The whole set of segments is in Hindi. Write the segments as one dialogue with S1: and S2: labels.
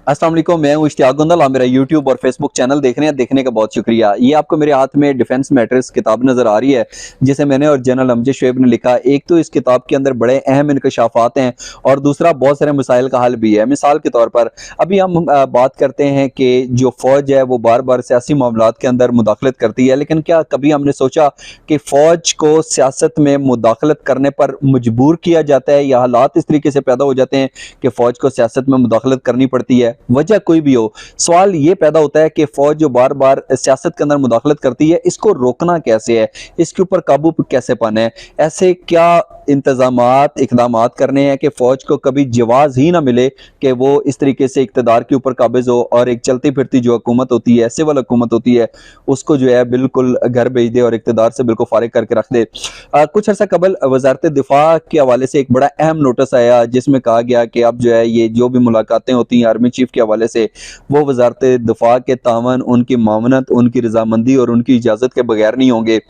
S1: अस्सलाम वालेकुम, मैं हूं इश्तियाक गुंदल। आप मेरा यूट्यूब और फेसबुक चैनल देख रहे हैं, देखने का बहुत शुक्रिया। ये आपको मेरे हाथ में डिफेंस मैटर्स किताब नज़र आ रही है, जिसे मैंने और जनरल अमजद शोएब ने लिखा। एक तो इस किताब के अंदर बड़े अहम इंकशाफात हैं और दूसरा बहुत सारे मसाइल का हल भी है। मिसाल के तौर पर अभी हम बात करते हैं कि जो फ़ौज है वो बार बार सियासी मामलात के अंदर मुदाखलत करती है, लेकिन क्या कभी हमने सोचा कि फ़ौज को सियासत में मुदाखलत करने पर मजबूर किया जाता है या हालात इस तरीके से पैदा हो जाते हैं कि फ़ौज को सियासत में मुदाखलत करनी पड़ती है? वजह कोई भी हो, सवाल ये पैदा होता है कि फौज जो बार बार सियासत के अंदर मुदाखलत करती है, इसको रोकना कैसे है, इसके ऊपर काबू कैसे पाना है, ऐसे क्या इंतजामात इकदामात करने हैं कि फौज को कभी जवाज ही ना मिले कि वो इस तरीके से इक्तदार के ऊपर काबिज हो और एक चलती फिरती जो हुकूमत होती है, सिविल हुकूमत होती है, उसको जो है बिल्कुल घर भेज दे और इक्तदार से बिल्कुल फारिग करके रख दे। कुछ अर्सा कबल वजारत दिफा के हवाले से एक बड़ा अहम नोटिस आया, जिसमें कहा गया कि अब जो है ये जो भी मुलाकातें होती हैं आर्मी चीफ के हवाले से, वो वजारत दिफा के तावन, उनकी मामनत, उनकी रजामंदी और उनकी इजाज़त के बगैर नहीं होंगे।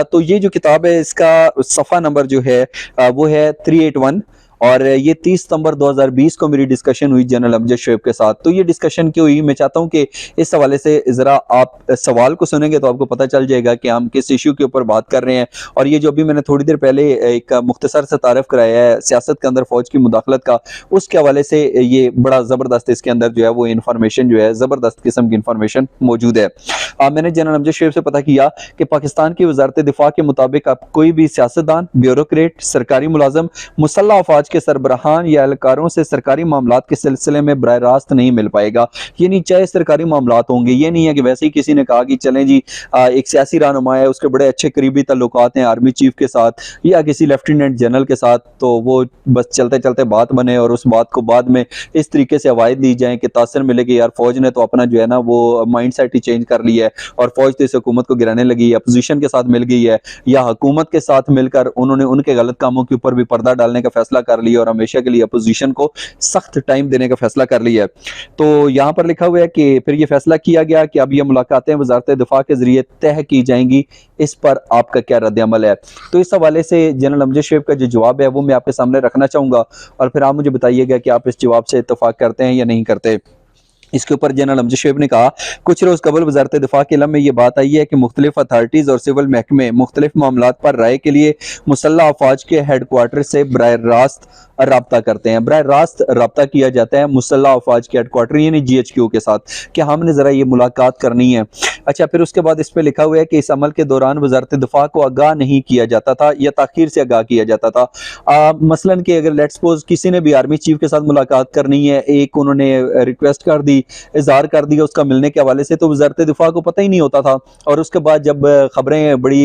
S1: तो ये जो किताब है, इसका सफ़ा नंबर जो है वो है 381 और ये 30 सितंबर 2020 को मेरी डिस्कशन हुई जनरल अमजद शोएब के साथ। तो ये डिस्कशन क्यों हुई, मैं चाहता हूँ कि इस हवाले से ज़रा आप सवाल को सुनेंगे तो आपको पता चल जाएगा कि हम किस इशू के ऊपर बात कर रहे हैं। और ये जो भी मैंने थोड़ी देर पहले एक मुख्तसर सा तारफ़ कराया है सियासत के अंदर फ़ौज की मुदाखलत का, उसके हवाले से ये बड़ा ज़बरदस्त इसके अंदर जो है वो इन्फॉर्मेशन जो है ज़बरदस्त किस्म की इन्फॉर्मेशन मौजूद है। मैंने जनरल अमजद शोएब से पता किया कि पाकिस्तान की वजारत दिफा के मुताबिक अब कोई भी सियासतदान, ब्यूरोक्रेट, सरकारी मुलाजम, मुसल्लह अफवाज के सरबराहान या एहलकारों से सरकारी मामलात के सिलसिले में बराह रास्त नहीं मिल पाएगा। ये नहीं चाहे सरकारी मामलात होंगे, ये नहीं है कि वैसे ही किसी ने कहा कि चलें जी एक सियासी रहनुमा है, उसके बड़े अच्छे करीबी ताल्लुकात हैं आर्मी चीफ के साथ या किसी लेफ्टिनेंट जनरल के साथ, तो वो बस चलते चलते बात बने और उस बात को बाद में इस तरीके से अवायद दी जाए कि तासर मिले कि यार फौज ने तो अपना जो है ना वो माइंड सेट ही चेंज कर लिया है और फौज तो इस हुकूमत को गिराने लगी है, अपोजिशन के साथ मिल गई है या हुकूमत के साथ मिलकर उन्होंने उनके गलत कामों के ऊपर भी पर्दा डालने का फैसला कर लिया और हमेशा के लिए अपोजिशन को सख्त टाइम देने का फैसला कर लिया है। तो यहाँ पर लिखा हुआ है कि फिर ये फैसला किया गया कि अब ये मुलाकातें वजारत दिफा के जरिए तय की जाएंगी, इस पर आपका क्या रद्द अमल है? तो इस हवाले से जनरल अमजद शोएब का जो जवाब है वो मैं आपके सामने रखना चाहूँगा और फिर आप मुझे बताइएगा कि आप इस जवाब से इत्तफाक करते हैं या नहीं करते। इसके ऊपर जनरल अमजद शोएब ने कहा, कुछ रोज़ कबल वजारत दिफा के इल्म में यह बात आई है कि मुख्तलिफ अथॉरिटीज़ और सिविल महकमे मुख्तलिफ मामलात पर राय के लिए मुसल्लह अफवाज के हेड क्वार्टर से बराह रास्त रब्ता करते हैं। बराह रास्त रब्ता किया जाता है मुसल्लह अफवाज के हेड क्वार्टर यानी GHQ के साथ कि हमने ज़रा ये मुलाकात करनी है। अच्छा, फिर उसके बाद इस पर लिखा हुआ है कि इस अमल के दौरान वजारत दिफा को आगाह नहीं किया जाता था या ताखीर से आगाह किया जाता था। मसलन कि अगर लेट्स सपोज किसी ने भी आर्मी चीफ के साथ मुलाकात करनी है, एक उन्होंने रिक्वेस्ट कर दी, इजहार कर दिया उसका मिलने के हवाले से, तो वजारत दिफा को पता ही नहीं होता था और उसके बाद जब खबरें बड़ी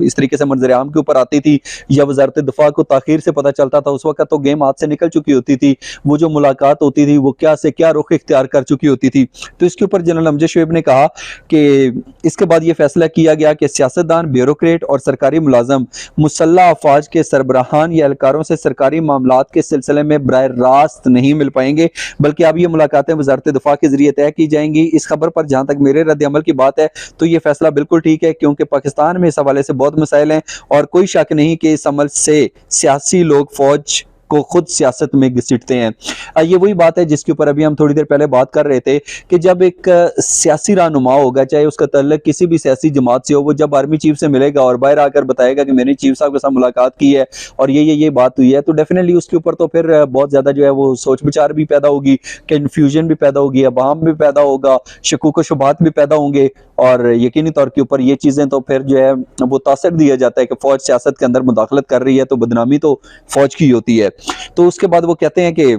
S1: इस तरीके से मंजर आम के ऊपर आती थी या वजारत दिफा को ताखीर से पता चलता था, उस वक्त तो गेम हाथ से निकल चुकी होती थी, वो जो मुलाकात होती थी वो क्या से क्या रुख इख्तियार कर चुकी होती थी। तो इसके ऊपर जनरल अमजद शोएब ने कहा कि इसके बाद ये फैसला किया गया कि सियासतदान, ब्यूरोक्रेट और सरकारी मुलाजम मुसल्लह अफवाज के सरबराहान या एहलकारों से सरकारी मामलात के सिलसिले में बराह रास्त नहीं मिल पाएंगे, बल्कि अब ये मुलाकातें वजारत दिफा के जरिए तय की जाएंगी। इस खबर पर जहां तक मेरे रद्द अमल की बात है तो ये फैसला बिल्कुल ठीक है, क्योंकि पाकिस्तान में इस हवाले से बहुत मसाइल हैं और कोई शक नहीं कि इस अमल से सियासी लोग फौज को खुद सियासत में घसीटते हैं। ये वही बात है जिसके ऊपर अभी हम थोड़ी देर पहले बात कर रहे थे कि जब एक सियासी रहनुमा होगा, चाहे उसका तल्लुक किसी भी सियासी जमात से हो, वो जब आर्मी चीफ से मिलेगा और बाहर आकर बताएगा कि मैंने चीफ साहब के साथ मुलाकात की है और ये बात हुई है, तो डेफिनेटली उसके ऊपर तो फिर बहुत ज़्यादा जो है वो सोच विचार भी पैदा होगी, कन्फ्यूजन भी पैदा होगी, अवाम भी पैदा होगा, शकूक व शुबहात भी पैदा होंगे और यकीनी तौर के ऊपर ये चीज़ें तो फिर जो है वो तासर दिया जाता है कि फ़ौज सियासत के अंदर मुदाखलत कर रही है तो बदनामी तो फ़ौज की होती है। तो उसके बाद वो कहते हैं कि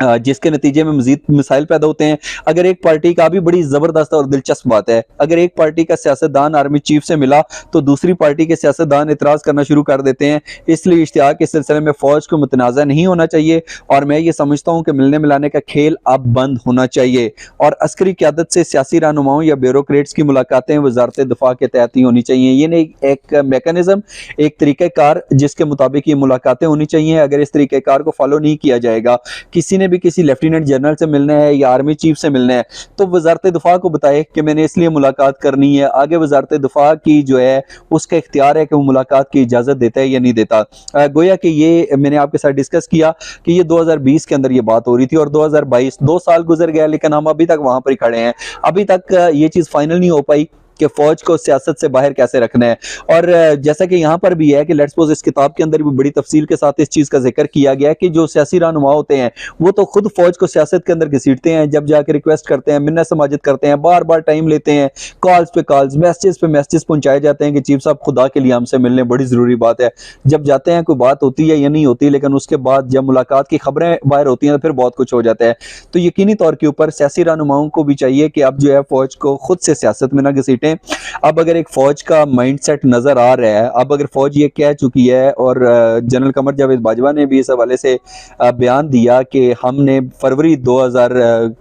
S1: जिसके नतीजे में मजीद मिसाइल पैदा होते हैं। अगर एक पार्टी का भी बड़ी ज़बरदस्त और दिलचस्प बात है, अगर एक पार्टी का सियासतदान आर्मी चीफ से मिला तो दूसरी पार्टी के सियासतदान इतराज़ करना शुरू कर देते हैं। इसलिए इश्तिहाक के सिलसिले में फ़ौज को मुतनाज़ा नहीं होना चाहिए और मैं ये समझता हूँ कि मिलने मिलाने का खेल अब बंद होना चाहिए और अस्करी क़यादत से सियासी रहनुमाओं या ब्यूरोक्रेट्स की मुलाकातें वजारत दिफा के तहत ही होनी चाहिए। ये नहीं एक मैकेनिज़्म, एक तरीक़ेकार जिसके मुताबिक ये मुलाकातें होनी चाहिए। अगर इस तरीक़ेकार को फॉलो नहीं किया जाएगा, किसी ने मैंने भी किसी लेफ्टिनेंट जनरल से मिलना है या आर्मी चीफ से मिलना है तो वजारत दिफा को बताए कि मैंने इसलिए मुलाकात करनी है। आगे वजारत दिफा की जो है उसका इख्तियार है कि वो मुलाकात की इजाज़त देता है या नहीं देता। गोया कि ये मैंने आपके साथ डिस्कस किया कि ये 2020 के अंदर ये बात हो रही थी और 2022 2 साल गुजर गया, लेकिन हम अभी तक वहां पर ही खड़े हैं। अभी तक ये चीज़ फाइनल नहीं हो पाई कि फौज को सियासत से बाहर कैसे रखना है। और जैसा कि यहाँ पर भी है कि लेट्स सपोज इस किताब के अंदर भी बड़ी तफसील के साथ इस चीज़ का जिक्र किया गया है कि जो सियासी रहनुमा होते हैं वो तो खुद फौज को सियासत के अंदर घसीटते हैं, जब जाकर रिक्वेस्ट करते हैं, मिन्नत समाजत करते हैं, बार बार टाइम लेते हैं, कॉल्स पे कॉल्स, मैसेजेस पे मैसेजेस पहुंचाए जाते हैं कि चीफ साहब खुदा के लिए हमसे मिलने, बड़ी ज़रूरी बात है। जब जाते हैं कोई बात होती है या नहीं होती, लेकिन उसके बाद जब मुलाकात की खबरें बाहर होती हैं तो फिर बहुत कुछ हो जाता है। तो यकीनी तौर के ऊपर सियासी रहनुमाओं को भी चाहिए कि अब जो है फौज को खुद से सियासत में ना घसीटें। अब अगर एक फौज का माइंडसेट नजर आ रहा है, अब अगर फौज ये कह चुकी है और जनरल कमर जावेद बाजवा ने भी इस हवाले से बयान दिया कि हमने फरवरी 2000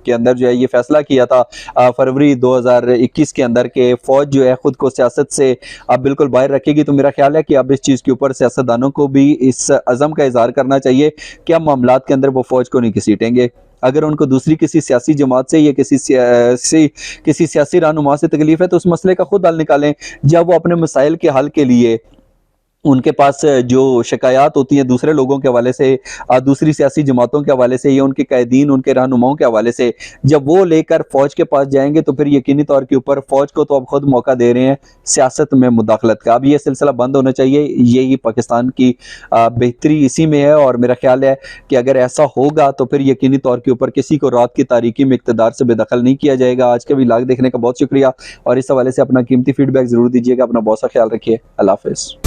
S1: के अंदर जो है ये फैसला किया था, फरवरी 2021 के अंदर के फौज जो है खुद को सियासत से अब बिल्कुल बाहर रखेगी। तो मेरा ख्याल है कि अब इस चीज़ के ऊपर सियासतदानों को भी इस अज़म का इजहार करना चाहिए कि अब मामलात के अंदर वो फौज को नहीं घसीटेंगे। अगर उनको दूसरी किसी सियासी जमात से या किसी सियासी रहनुमा से तकलीफ है तो उस मसले का खुद हल निकालें। जब वो अपने मसाइल के हल के लिए उनके पास जो शिकायत होती हैं दूसरे लोगों के हवाले से, दूसरी सियासी जमातों के हवाले से या उनके कैदीन, उनके रहनुमाओं के हवाले से, जब वो लेकर फौज के पास जाएंगे तो फिर यकीनी तौर के ऊपर फौज को तो अब खुद मौका दे रहे हैं सियासत में मुदाखलत का। अब ये सिलसिला बंद होना चाहिए। यही पाकिस्तान की बेहतरी इसी में है। और मेरा ख्याल है कि अगर ऐसा होगा तो फिर यकीनी तौर के ऊपर किसी को रात की तारीकी में इक़्तिदार से बेदखल नहीं किया जाएगा। आज का व्लॉग देखने का बहुत शुक्रिया और इस हवाले से अपना कीमती फीडबैक जरूर दीजिएगा। अपना बहुत सा ख्याल रखिए। अल्लाह हाफ़िज़।